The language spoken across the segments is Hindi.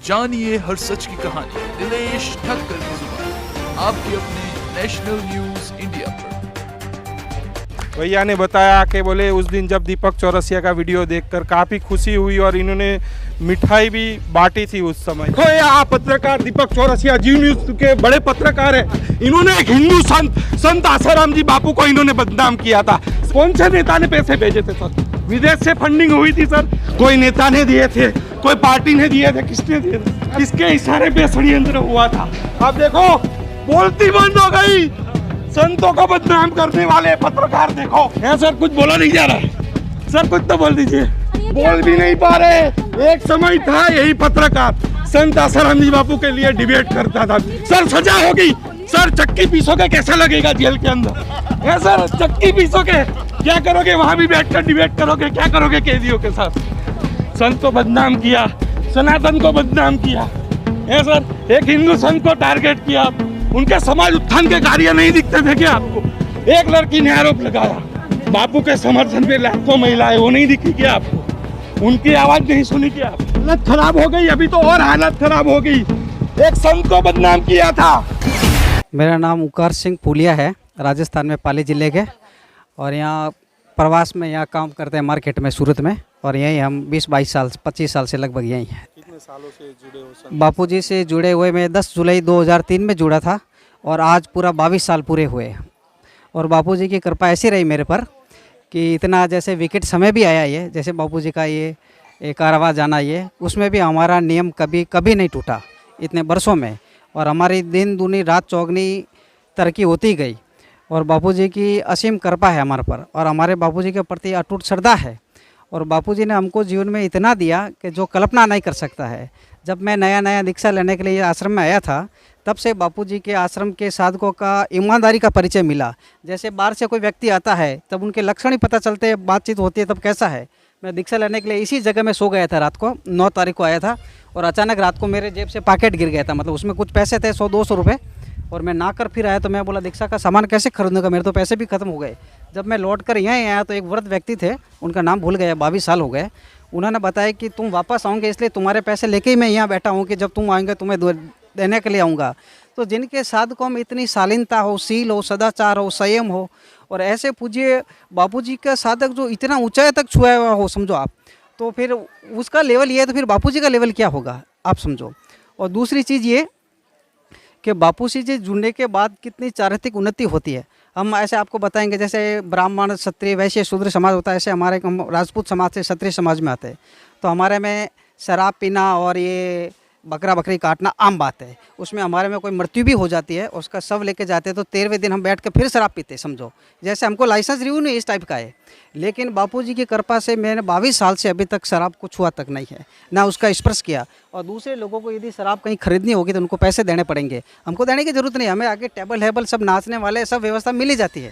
जानिए हर सच की कहानी दिनेश ठक्कर की जुबान, आपके अपने नेशनल न्यूज इंडिया पर। भैया ने बताया कि बोले उस दिन जब दीपक चौरसिया का वीडियो देखकर काफ़ी खुशी हुई और इन्होंने मिठाई भी बांटी थी उस समय। तो आप पत्रकार दीपक चौरसिया जी न्यूज के बड़े पत्रकार हैं, इन्होंने एक हिंदू संत आसाराम जी बापू को इन्होंने बदनाम किया था। कौन से नेता ने पैसे भेजे थे सर? विदेश से फंडिंग हुई थी सर, कोई नेता ने दिए थे, कोई पार्टी ने दिए थे, किसने दिए थे? किसके इशारे पे षड्यंत्र हुआ था? अब देखो बोलती बंद हो गई, संतों को बदनाम करने वाले पत्रकार देखो। है सर, कुछ बोला नहीं जा रहा है सर, कुछ तो बोल दीजिए। बोल भी नहीं पा रहे। एक समय था यही पत्रकार संत आसाराम जी बापू के लिए डिबेट करता था। सर सजा होगी सर, चक्की पीसोगे कैसा लगेगा जेल के अंदर? है सर, चक्की पीसोगे क्या करोगे? वहां भी बैठकर डिबेट करोगे? क्या करोगे कैदियों के साथ? संत को बदनाम किया, सनातन को बदनाम किया। है सर, एक हिंदू संत को टारगेट किया। उनके समाज उत्थान के कार्य नहीं दिखते थे क्या आपको? एक लड़की ने आरोप लगाया बापू के समर्थन पे लाखों महिलाएं, वो नहीं दिखी क्या आपको? उनकी आवाज नहीं सुनी क्या? हालत खराब हो गई, अभी तो और हालत खराब हो गई। एक संत को बदनाम किया था। मेरा नाम उकार सिंह पुलिया है, राजस्थान में पाली जिले के, और यहाँ प्रवास में यहाँ काम करते हैं मार्केट में सूरत में, और यहीं हम 20-22 साल 25 साल से लगभग यहीं हैं। कितने सालों से जुड़े हो? बापूजी से जुड़े हुए मैं 10 जुलाई 2003 में जुड़ा था और आज पूरा 22 साल पूरे हुए। और बापूजी की कृपा ऐसी रही मेरे पर कि इतना जैसे विकेट समय भी आया ये, जैसे बापूजी का ये कारवा जाना, ये उसमें भी हमारा नियम कभी कभी नहीं टूटा इतने वर्षों में, और हमारी दिन दूनी रात चौगनी तरक्की होती गई। और बापूजी की असीम कृपा है हमारे पर, और हमारे बापूजी के प्रति अटूट श्रद्धा है। और बापूजी ने हमको जीवन में इतना दिया कि जो कल्पना नहीं कर सकता है। जब मैं नया दीक्षा लेने के लिए आश्रम में आया था, तब से बापूजी के आश्रम के साधकों का ईमानदारी का परिचय मिला। जैसे बाहर से कोई व्यक्ति आता है तब उनके लक्षण ही पता चलते हैं, बातचीत होती है तब कैसा है। मैं दीक्षा लेने के लिए इसी जगह में सो गया था, रात को 9 तारीख को आया था, और अचानक रात को मेरे जेब से पैकेट गिर गया था, मतलब उसमें कुछ पैसे थे 100-200 रुपये, और मैं ना कर फिर आया। तो मैं बोला दीक्षा का सामान कैसे खरीदूंगा, मेरे तो पैसे भी खत्म हो गए। जब मैं लौट कर यहाँ आया तो एक वृद्ध व्यक्ति थे, उनका नाम भूल गया, 22 साल हो गए। उन्होंने बताया कि तुम वापस आओगे इसलिए तुम्हारे पैसे लेके ही मैं यहाँ बैठा हूँ कि जब तुम आएंगे तुम्हें देने के लिए आऊँगा। तो जिनके साधकों में इतनी शालीनता हो, सील हो, सदाचार हो, संयम हो, और ऐसे पूज्य बापूजी का साधक जो इतना ऊंचाई तक छुआ हुआ हो, समझो आप, तो फिर उसका लेवल ये है, तो फिर बापूजी का लेवल क्या होगा आप समझो। और दूसरी चीज़ ये कि बापूजी से जुड़ने के बाद कितनी चारित्रिक उन्नति होती है। हम ऐसे आपको बताएंगे, जैसे ब्राह्मण, क्षत्रिय, वैश्य, शूद्र समाज होता है, ऐसे हमारे हम राजपूत समाज से क्षत्रिय समाज में आते हैं। तो हमारे में शराब पीना और ये बकरा बकरी काटना आम बात है। उसमें हमारे में कोई मृत्यु भी हो जाती है, उसका शव लेके जाते हैं, तो 13वें दिन हम बैठ के फिर शराब पीते, समझो। जैसे हमको लाइसेंस रिव्यू नहीं इस टाइप का है। लेकिन बापूजी की कृपा से मैंने 22 साल से अभी तक शराब को छुआ तक नहीं है, ना उसका स्पर्श किया। और दूसरे लोगों को यदि शराब कहीं खरीदनी होगी तो उनको पैसे देने पड़ेंगे, हमको देने की जरूरत नहीं। हमें आगे टेबल हेबल सब नाचने वाले सब व्यवस्था मिल ही जाती है।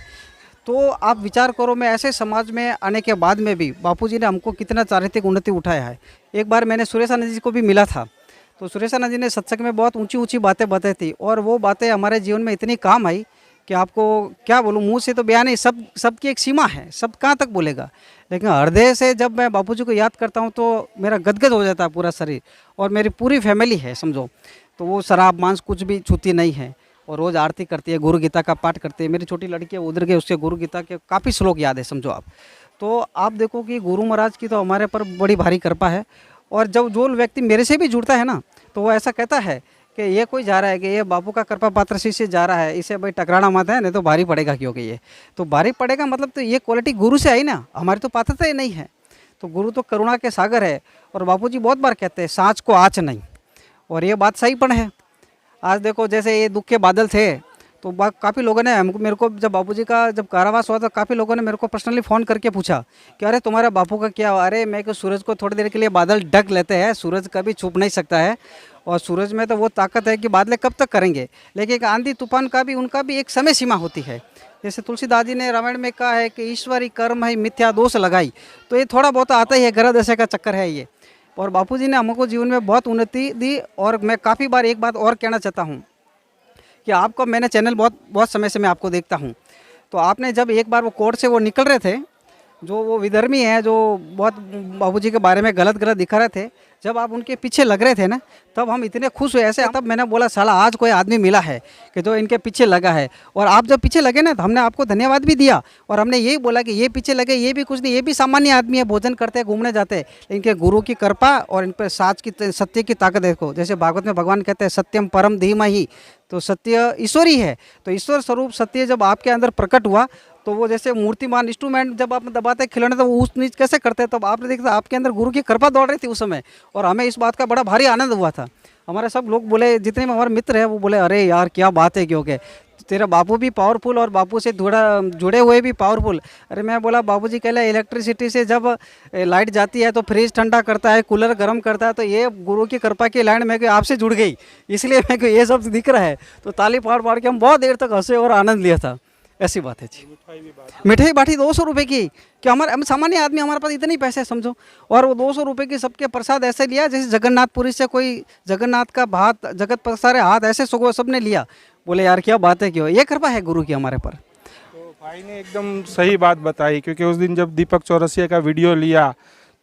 तो आप विचार करो, मैं ऐसे समाज में आने के बाद में भी बापूजी ने हमको कितना चारित्रिक उन्नति उठाया है। एक बार मैंने सुरेशानंद जी को भी मिला था, तो सुरेशानंद जी ने सत्संग में बहुत ऊंची बातें बताई थी, और वो बातें हमारे जीवन में इतनी काम आई कि आपको क्या बोलूँ, मुंह से तो बयान नहीं, सबकी एक सीमा है, सब कहाँ तक बोलेगा। लेकिन हृदय से जब मैं बापूजी को याद करता हूँ तो मेरा गदगद हो जाता है पूरा शरीर, और मेरी पूरी फैमिली है समझो। तो वो शराब मांस कुछ भी छूती नहीं है, और रोज़ आरती करती है, गुरु गीता का पाठ करती है। मेरी छोटी लड़की है उधर के, उसके गुरु गीता के काफ़ी श्लोक याद है समझो आप। तो आप देखो कि गुरु महाराज की तो हमारे पर बड़ी भारी कृपा है। और जब जो व्यक्ति मेरे से भी जुड़ता है ना, तो वो ऐसा कहता है कि ये कोई जा रहा है कि ये बापू का कृपा पात्र शिष्य जा रहा है, इसे भाई टकराना मत है, नहीं तो भारी पड़ेगा। क्योंकि ये तो भारी पड़ेगा मतलब तो ये क्वालिटी गुरु से आई ना, हमारी तो पात्रता ही नहीं है। तो गुरु तो करुणा के सागर है, और बापूजी बहुत बार कहते हैं सांच को आँच नहीं, और ये बात सही पण है। आज देखो जैसे ये दुख के बादल थे, तो काफ़ी लोगों ने मेरे को, जब बापूजी का जब कारावास हुआ तो काफ़ी लोगों ने मेरे को पर्सनली फ़ोन करके पूछा कि अरे तुम्हारे बापू का क्या हुआ? अरे मैं कि सूरज को थोड़ी देर के लिए बादल ढक लेते हैं, सूरज कभी छुप नहीं सकता है, और सूरज में तो वो ताकत है कि बादल कब तक करेंगे। लेकिन एक आंधी तूफान का भी, उनका भी एक समय सीमा होती है। जैसे तुलसीदास जी ने रामायण में कहा है कि ईश्वरी कर्म है मिथ्या दोष लगाई, तो ये थोड़ा बहुत आता ही है, ग्रह दशा का चक्कर है ये। और बापूजी ने हमको जीवन में बहुत उन्नति दी। और मैं काफ़ी बार एक बात और कहना चाहता हूँ कि आपको, मैंने चैनल बहुत समय से मैं आपको देखता हूँ, तो आपने जब एक बार वो कोर्ट से वो निकल रहे थे, जो वो विधर्मी हैं, जो बहुत बाबूजी के बारे में गलत गलत दिखा रहे थे, जब आप उनके पीछे लग रहे थे ना, तब हम इतने खुश हुए ऐसे। तब मैंने बोला साला आज कोई आदमी मिला है कि जो इनके पीछे लगा है। और आप जब पीछे लगे ना, तो हमने आपको धन्यवाद भी दिया और हमने यही बोला कि ये पीछे लगे, ये भी कुछ नहीं, ये भी सामान्य आदमी है, भोजन करते हैं, घूमने जाते हैं, इनके गुरु की कृपा और इन पर साच की सत्य की ताकत देखो। जैसे भागवत में भगवान कहते हैं सत्यम परम धीमहि, तो सत्य ईश्वर ही है। तो ईश्वर स्वरूप सत्य जब आपके अंदर प्रकट हुआ, तो वो जैसे मूर्तिमान इंस्ट्रूमेंट जब आप दबाते खिलौने, तो वो ऊंच नीच कैसे करते हैं, तब आपने देखा आपके अंदर गुरु की कृपा दौड़ रही थी उस समय। और हमें इस बात का बड़ा भारी आनंद हुआ था। हमारे सब लोग बोले, जितने में हमारे मित्र हैं वो बोले अरे यार क्या बात है, क्योंकि तेरा बापू भी पावरफुल और बापू से थोड़ा जुड़े हुए भी पावरफुल। अरे मैं बोला बाबूजी कहले इलेक्ट्रिसिटी से जब लाइट जाती है तो फ्रिज ठंडा करता है, कूलर गर्म करता है, तो ये गुरु की कृपा की लाइन में आपसे जुड़ गई, इसलिए मैं को ये सब दिख रहा है। तो ताली फाड़ फाड़ के हम बहुत देर तक हंसे और आनंद लिया था। ऐसी बात है जी। मिठाई बाटी 200 रुपये की, क्या हम सामान्य आदमी, हमारे पास इतने ही पैसे समझो, और वो 200 रुपये की सबके प्रसाद ऐसे लिया जैसे जगन्नाथपुरी से कोई जगन्नाथ का भात, जगत पसारे हाथ, ऐसे सबने लिया। बोले यार क्या बात है, क्यों, ये कृपा है गुरु की हमारे पर। तो भाई ने एकदम सही बात बताई, क्योंकि उस दिन जब दीपक चौरसिया का वीडियो लिया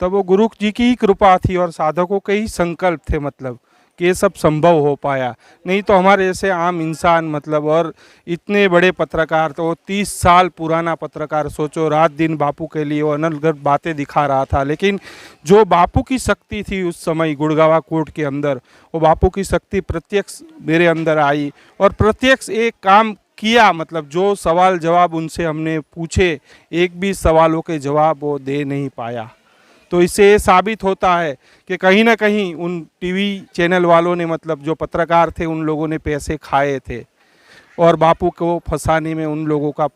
तब वो गुरु जी की ही कृपा थी और साधकों के ही संकल्प थे, मतलब कि ये सब संभव हो पाया। नहीं तो हमारे जैसे आम इंसान, मतलब और इतने बड़े पत्रकार, तो 30 साल पुराना पत्रकार, सोचो रात दिन बापू के लिए वो अनलगढ़ बातें दिखा रहा था। लेकिन जो बापू की शक्ति थी उस समय गुड़गावा कोर्ट के अंदर, वो बापू की शक्ति प्रत्यक्ष मेरे अंदर आई और प्रत्यक्ष एक काम किया। मतलब जो सवाल जवाब उनसे हमने पूछे, एक भी सवालों के जवाब वो दे नहीं पाया। तो इससे ये साबित होता है कि कहीं ना कहीं उन टीवी चैनल वालों ने, मतलब जो पत्रकार थे, उन लोगों ने पैसे खाए थे और बापू को फंसाने में उन लोगों का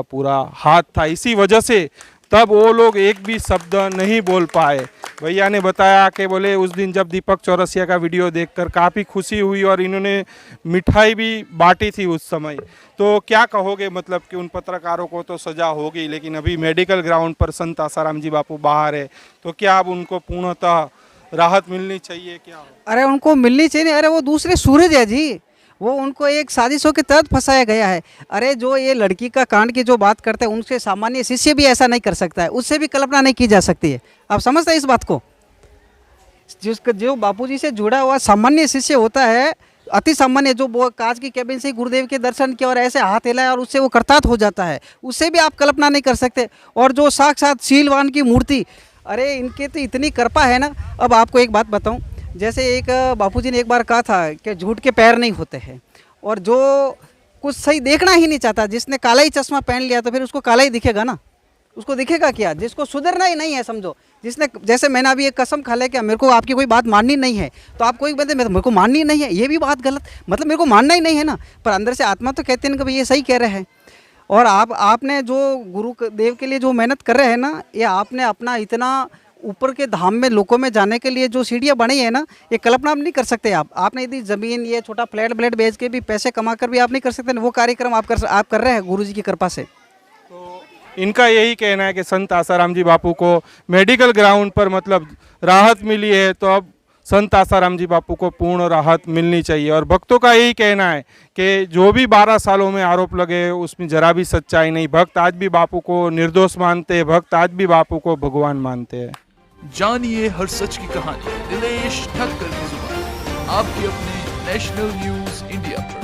पूरा हाथ था। इसी वजह से तब वो लोग एक भी शब्द नहीं बोल पाए। भैया ने बताया कि बोले उस दिन जब दीपक चौरसिया का वीडियो देखकर काफ़ी खुशी हुई और इन्होंने मिठाई भी बांटी थी उस समय। तो क्या कहोगे, मतलब कि उन पत्रकारों को तो सज़ा होगी, लेकिन अभी मेडिकल ग्राउंड पर संत आसाराम जी बापू बाहर है, तो क्या अब उनको पूर्णतः राहत मिलनी चाहिए, क्या हो? अरे उनको मिलनी चाहिए। अरे वो दूसरे सूरज है जी, वो उनको एक साजिशों के तहत फंसाया गया है। अरे जो ये लड़की का कांड की जो बात करते हैं, उनसे सामान्य शिष्य भी ऐसा नहीं कर सकता है, उससे भी कल्पना नहीं की जा सकती है। आप समझते हैं इस बात को? जो बापूजी से जुड़ा हुआ सामान्य शिष्य होता है, अति सामान्य, जो वो कांच की कैबिन से गुरुदेव के दर्शन किया और ऐसे हाथ हिलाया और उससे वो कृतार्थ हो जाता है, उससे भी आप कल्पना नहीं कर सकते। और जो साक्षात शीलवान की मूर्ति, अरे इनके तो इतनी कृपा है ना। अब आपको एक बात बताऊं, जैसे एक बापूजी ने एक बार कहा था कि झूठ के पैर नहीं होते हैं, और जो कुछ सही देखना ही नहीं चाहता, जिसने काला ही चश्मा पहन लिया तो फिर उसको काला ही दिखेगा ना, उसको दिखेगा क्या? जिसको सुधरना ही नहीं है, समझो, जिसने, जैसे मैंने अभी एक कसम खा लिया कि मेरे को आपकी कोई बात माननी नहीं है, तो आप कोई बंदे मेरे को माननी नहीं है, ये भी बात गलत, मतलब मेरे को मानना ही नहीं है ना, पर अंदर से आत्मा तो कहते हैं कि भाई ये सही कह रहे हैं। और आपने जो गुरुदेव के लिए जो मेहनत कर रहे हैं ना, ये आपने अपना इतना ऊपर के धाम में लोगों में जाने के लिए जो सीढ़ियाँ बनी है ना, ये कल्पना नहीं कर सकते आप। आपने यदि ज़मीन, ये छोटा फ्लैट बेच के भी पैसे कमा कर भी आप नहीं कर सकते, वो कार्यक्रम आप कर रहे हैं गुरुजी की कृपा से। तो इनका यही कहना है कि संत आसाराम जी बापू को मेडिकल ग्राउंड पर मतलब राहत मिली है, तो अब संत आसाराम जी बापू को पूर्ण राहत मिलनी चाहिए। और भक्तों का यही कहना है कि जो भी 12 सालों में आरोप लगे उसमें जरा भी सच्चाई नहीं। भक्त आज भी बापू को निर्दोष मानते हैं, भक्त आज भी बापू को भगवान मानते हैं। जानिए हर सच की कहानी दिनेश ठक्कर की जुबान, आपके अपने नेशनल न्यूज इंडिया पर।